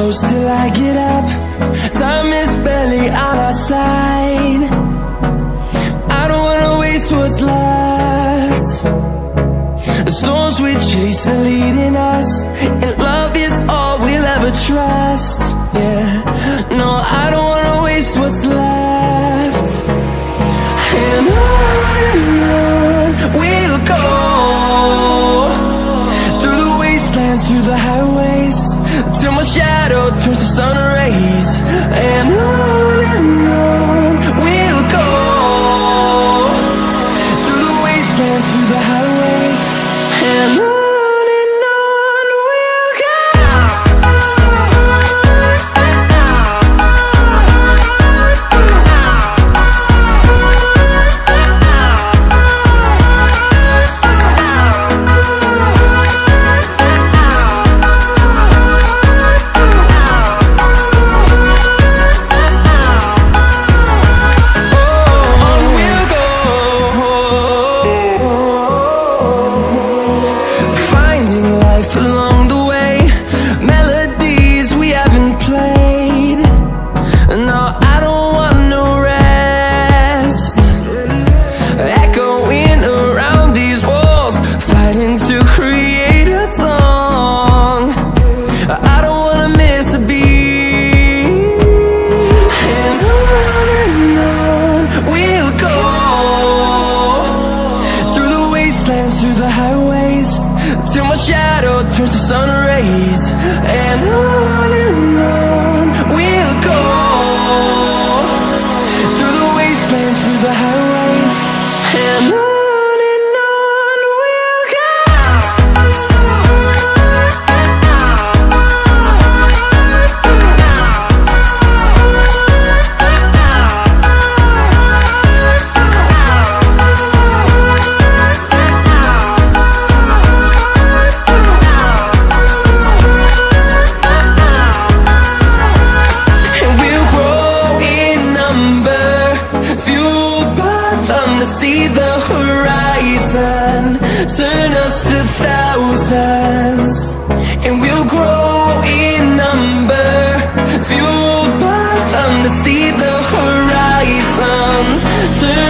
close till I get up. Time is barely on our side. I don't wanna waste what's left. The storms we chase are leading us, and love is all we'll ever trust. Yeah, no, I don't wanna waste what's left. And on we'll go, through the wastelands, through the highways, till my shadow turns to sun rays. And on we'll go, through the wastelands, through the highways, and on we'll go. Through the highways, till my shadow turns to sun rays. And on we'll go, through the wastelands, through the highways, and on we'll go. See the horizon, turn us to thousands, and we'll grow in number, fueled by them to see the horizon, turn